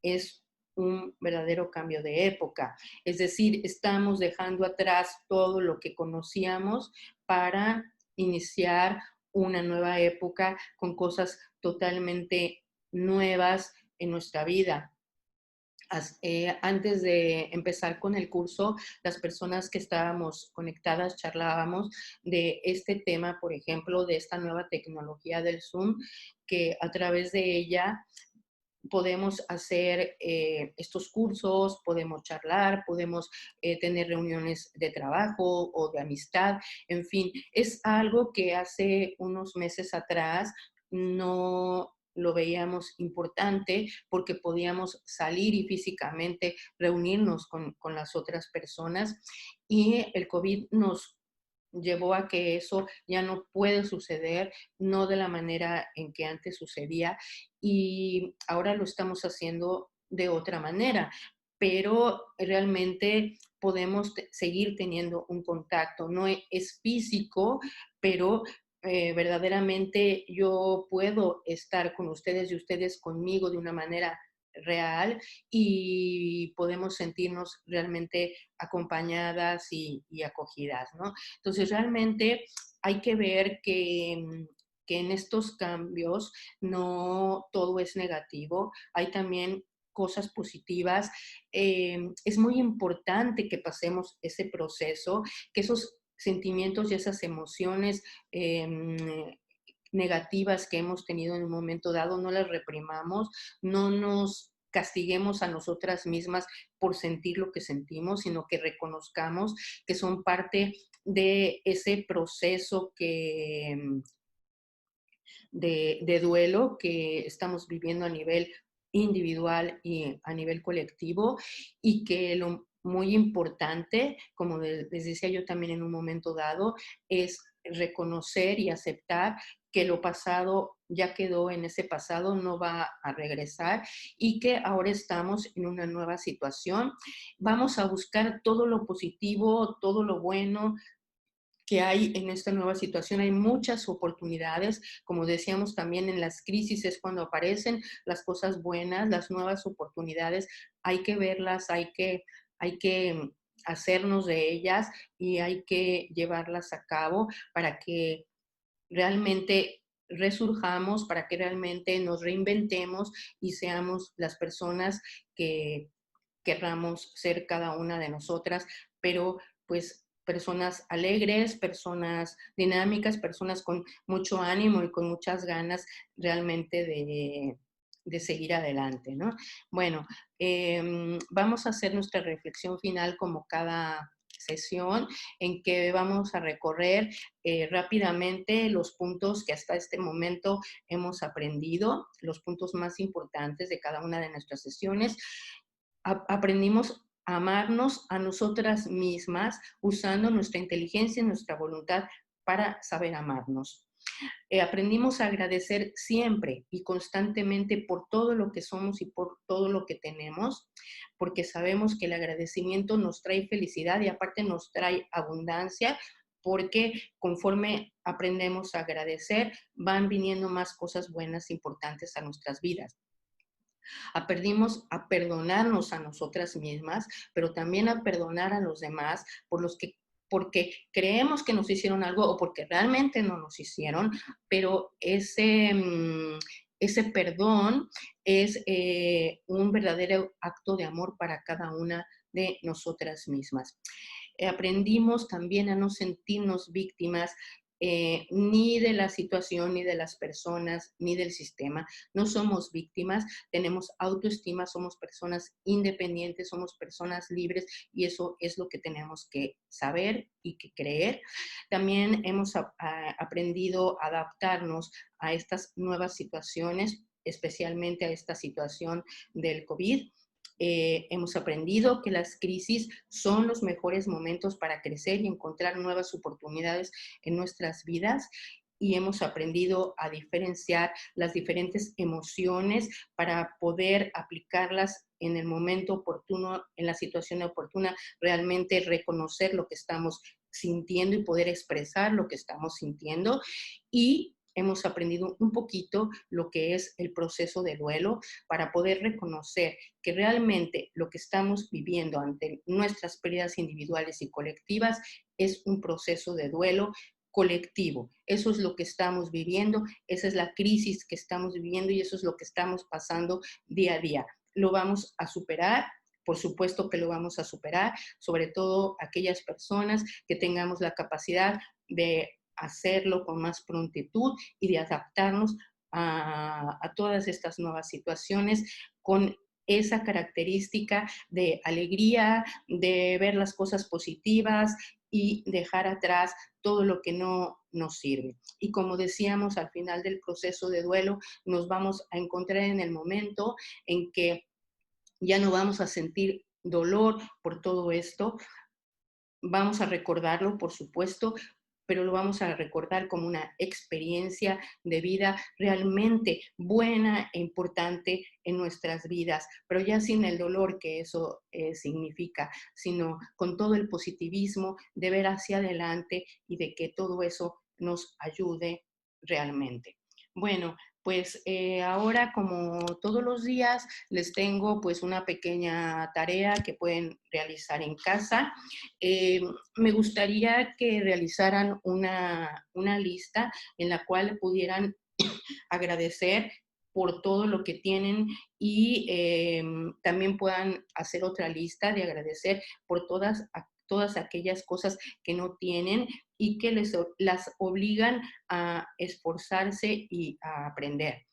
es un verdadero cambio de época. Es decir, estamos dejando atrás todo lo que conocíamos para iniciar una nueva época con cosas totalmente nuevas en nuestra vida. Antes de empezar con el curso, las personas que estábamos conectadas charlábamos de este tema, por ejemplo, de esta nueva tecnología del Zoom, que a través de ella podemos hacer estos cursos, podemos charlar, podemos tener reuniones de trabajo o de amistad, en fin, es algo que hace unos meses atrás no lo veíamos importante porque podíamos salir y físicamente reunirnos con las otras personas y el COVID nos llevó a que eso ya no puede suceder, no de la manera en que antes sucedía y ahora lo estamos haciendo de otra manera, pero realmente podemos seguir teniendo un contacto, no es físico, pero verdaderamente yo puedo estar con ustedes y ustedes conmigo de una manera real y podemos sentirnos realmente acompañadas y acogidas, ¿no? Entonces, realmente hay que ver que en estos cambios no todo es negativo, hay también cosas positivas. Es muy importante que pasemos ese proceso, que esos sentimientos y esas emociones negativas que hemos tenido en un momento dado, no las reprimamos, no nos castiguemos a nosotras mismas por sentir lo que sentimos, sino que reconozcamos que son parte de ese proceso de duelo que estamos viviendo a nivel individual y a nivel colectivo y que lo muy importante, como les decía yo también en un momento dado, es reconocer y aceptar que lo pasado ya quedó en ese pasado, no va a regresar y que ahora estamos en una nueva situación. Vamos a buscar todo lo positivo, todo lo bueno, que hay en esta nueva situación. Hay muchas oportunidades, como decíamos también en las crisis es cuando aparecen las cosas buenas, las nuevas oportunidades, hay que verlas, hay que hacernos de ellas y hay que llevarlas a cabo para que realmente resurjamos, para que realmente nos reinventemos y seamos las personas que querramos ser cada una de nosotras, pero pues personas alegres, personas dinámicas, personas con mucho ánimo y con muchas ganas realmente de seguir adelante, ¿no? Bueno, vamos a hacer nuestra reflexión final como cada sesión en que vamos a recorrer rápidamente los puntos que hasta este momento hemos aprendido, los puntos más importantes de cada una de nuestras sesiones. Aprendimos a amarnos a nosotras mismas usando nuestra inteligencia y nuestra voluntad para saber amarnos. Aprendimos a agradecer siempre y constantemente por todo lo que somos y por todo lo que tenemos, porque sabemos que el agradecimiento nos trae felicidad y aparte nos trae abundancia, porque conforme aprendemos a agradecer, van viniendo más cosas buenas, importantes a nuestras vidas. Aprendimos a perdonarnos a nosotras mismas, pero también a perdonar a los demás porque creemos que nos hicieron algo o porque realmente no nos hicieron, pero ese perdón es un verdadero acto de amor para cada una de nosotras mismas. Aprendimos también a no sentirnos víctimas ni de la situación, ni de las personas, ni del sistema. No somos víctimas, tenemos autoestima, somos personas independientes, somos personas libres y eso es lo que tenemos que saber y que creer. También hemos aprendido a adaptarnos a estas nuevas situaciones, especialmente a esta situación del COVID. Hemos aprendido que las crisis son los mejores momentos para crecer y encontrar nuevas oportunidades en nuestras vidas y hemos aprendido a diferenciar las diferentes emociones para poder aplicarlas en el momento oportuno, en la situación oportuna, realmente reconocer lo que estamos sintiendo y poder expresar lo que estamos sintiendo. Y hemos aprendido un poquito lo que es el proceso de duelo para poder reconocer que realmente lo que estamos viviendo ante nuestras pérdidas individuales y colectivas es un proceso de duelo colectivo. Eso es lo que estamos viviendo, esa es la crisis que estamos viviendo y eso es lo que estamos pasando día a día. Lo vamos a superar. Por supuesto que lo vamos a superar, sobre todo aquellas personas que tengamos la capacidad de hacerlo con más prontitud y de adaptarnos a todas estas nuevas situaciones con esa característica de alegría, de ver las cosas positivas y dejar atrás todo lo que no nos sirve. Y como decíamos, al final del proceso de duelo, nos vamos a encontrar en el momento en que ya no vamos a sentir dolor por todo esto, vamos a recordarlo, por supuesto, pero lo vamos a recordar como una experiencia de vida realmente buena e importante en nuestras vidas, pero ya sin el dolor que eso significa, sino con todo el positivismo de ver hacia adelante y de que todo eso nos ayude realmente. Bueno, pues ahora como todos los días les tengo pues una pequeña tarea que pueden realizar en casa. Eh, Me gustaría que realizaran una lista en la cual pudieran agradecer por todo lo que tienen y también puedan hacer otra lista de agradecer por todas aquellas cosas que no tienen y que las obligan a esforzarse y a aprender.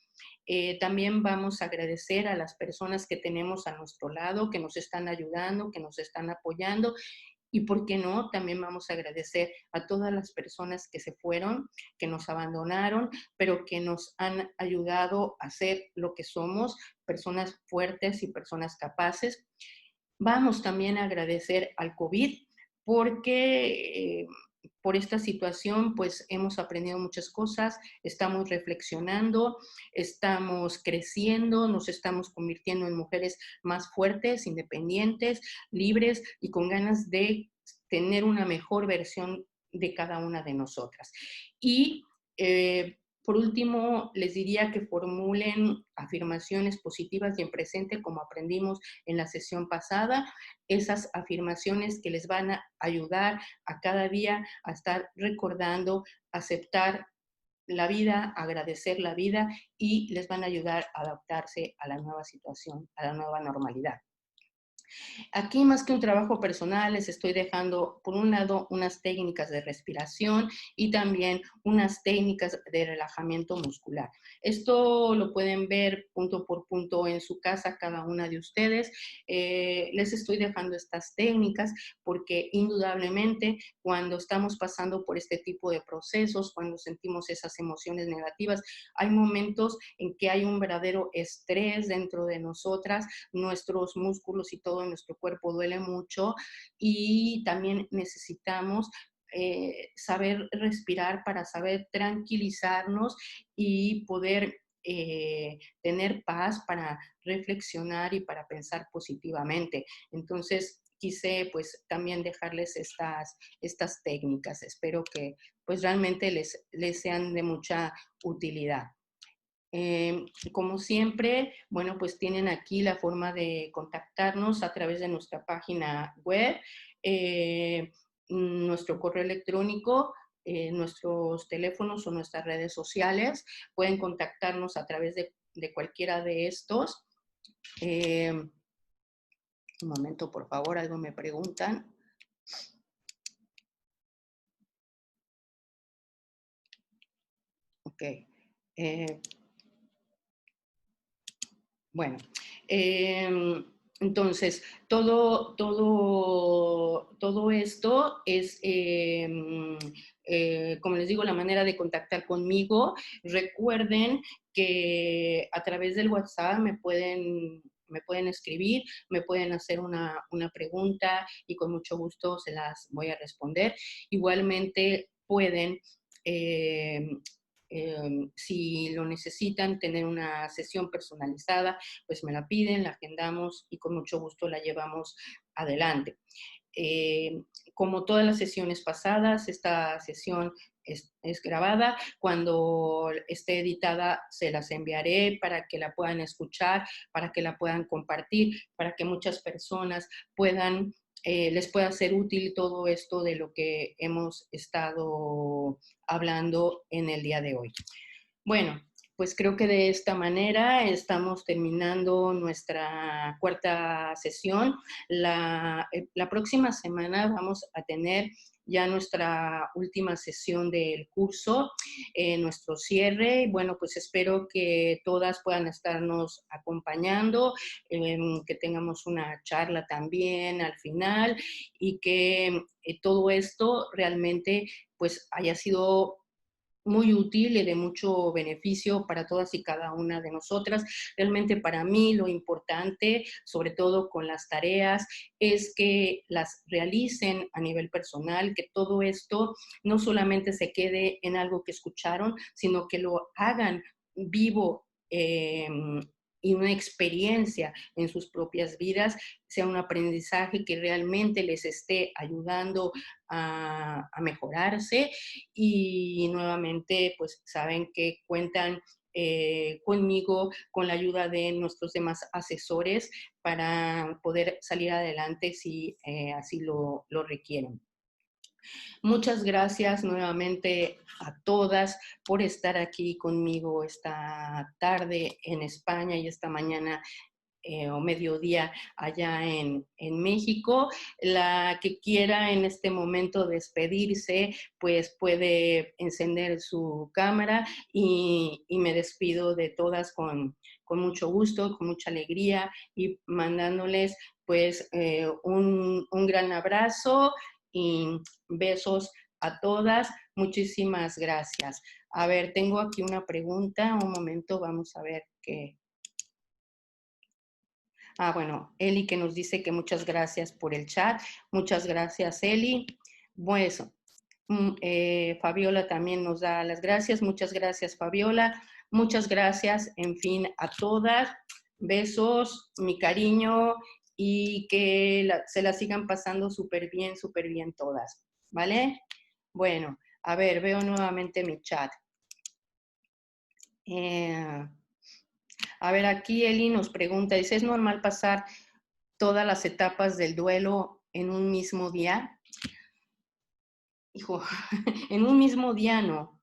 También vamos a agradecer a las personas que tenemos a nuestro lado, que nos están ayudando, que nos están apoyando. Y por qué no, también vamos a agradecer a todas las personas que se fueron, que nos abandonaron, pero que nos han ayudado a ser lo que somos, personas fuertes y personas capaces. Vamos también a agradecer al COVID porque por esta situación pues hemos aprendido muchas cosas, estamos reflexionando, estamos creciendo, nos estamos convirtiendo en mujeres más fuertes, independientes, libres y con ganas de tener una mejor versión de cada una de nosotras. Y por último, les diría que formulen afirmaciones positivas y en presente, como aprendimos en la sesión pasada, esas afirmaciones que les van a ayudar a cada día a estar recordando, aceptar la vida, agradecer la vida y les van a ayudar a adaptarse a la nueva situación, a la nueva normalidad. Aquí, más que un trabajo personal, les estoy dejando, por un lado, unas técnicas de respiración y también unas técnicas de relajamiento muscular. Esto lo pueden ver punto por punto en su casa, cada una de ustedes. Les estoy dejando estas técnicas porque indudablemente cuando estamos pasando por este tipo de procesos, cuando sentimos esas emociones negativas, hay momentos en que hay un verdadero estrés dentro de nosotras, nuestros músculos y todo nuestro cuerpo duele mucho y también necesitamos saber respirar para saber tranquilizarnos y poder tener paz para reflexionar y para pensar positivamente. Entonces, quise pues también dejarles estas técnicas. Espero que pues realmente les sean de mucha utilidad. Como siempre, bueno, pues tienen aquí la forma de contactarnos a través de nuestra página web, nuestro correo electrónico, nuestros teléfonos o nuestras redes sociales. Pueden contactarnos a través de cualquiera de estos. Un momento, por favor, algo me preguntan. Ok. Bueno, entonces, todo esto es, como les digo, la manera de contactar conmigo. Recuerden que a través del WhatsApp me pueden escribir, me pueden hacer una pregunta y con mucho gusto se las voy a responder. Igualmente pueden si lo necesitan, tener una sesión personalizada, pues me la piden, la agendamos y con mucho gusto la llevamos adelante. como todas las sesiones pasadas, esta sesión es grabada. Cuando esté editada, se las enviaré para que la puedan escuchar, para que la puedan compartir, para que muchas personas puedan, les pueda ser útil todo esto de lo que hemos estado hablando en el día de hoy. Bueno, pues creo que de esta manera estamos terminando nuestra cuarta sesión. La próxima semana vamos a tener ya nuestra última sesión del curso, nuestro cierre. Bueno, pues espero que todas puedan estarnos acompañando, que tengamos una charla también al final y que todo esto realmente pues haya sido muy útil y de mucho beneficio para todas y cada una de nosotras. Realmente para mí lo importante, sobre todo con las tareas, es que las realicen a nivel personal, que todo esto no solamente se quede en algo que escucharon, sino que lo hagan vivo. Y una experiencia en sus propias vidas, sea un aprendizaje que realmente les esté ayudando a mejorarse y nuevamente pues saben que cuentan conmigo, con la ayuda de nuestros demás asesores para poder salir adelante si así lo requieren. Muchas gracias nuevamente a todas por estar aquí conmigo esta tarde en España y esta mañana o mediodía allá en México. La que quiera en este momento despedirse, pues puede encender su cámara y me despido de todas con mucho gusto, con mucha alegría y mandándoles pues un gran abrazo y besos a todas. Muchísimas gracias. A ver, tengo aquí una pregunta, un momento, vamos a ver qué. Bueno, Eli que nos dice que muchas gracias por el chat. Muchas gracias, Eli. Bueno, Fabiola también nos da las gracias. Muchas gracias, Fabiola. Muchas gracias, en fin, a todas. Besos, mi cariño y que se la sigan pasando súper bien todas. ¿Vale? Bueno, a ver, veo nuevamente mi chat. A ver, aquí Eli nos pregunta, dice, ¿es normal pasar todas las etapas del duelo en un mismo día? Hijo, en un mismo día no.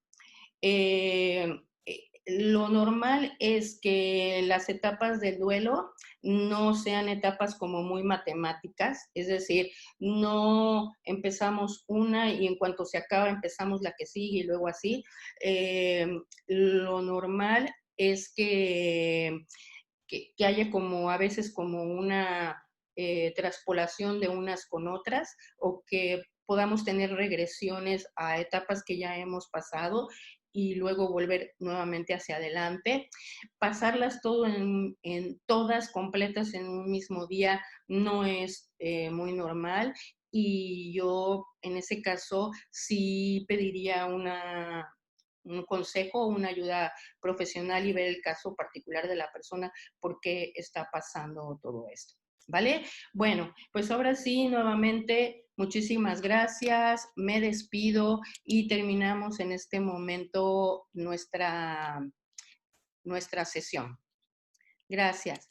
Lo normal es que las etapas del duelo no sean etapas como muy matemáticas, es decir, no empezamos una y en cuanto se acaba empezamos la que sigue y luego así. Lo normal es que haya como a veces como una traspolación de unas con otras o que podamos tener regresiones a etapas que ya hemos pasado y luego volver nuevamente hacia adelante. Pasarlas todo en todas completas en un mismo día no es muy normal y yo en ese caso sí pediría un consejo, una ayuda profesional y ver el caso particular de la persona por qué está pasando todo esto. ¿Vale? Bueno, pues ahora sí, nuevamente, muchísimas gracias, me despido y terminamos en este momento nuestra sesión. Gracias.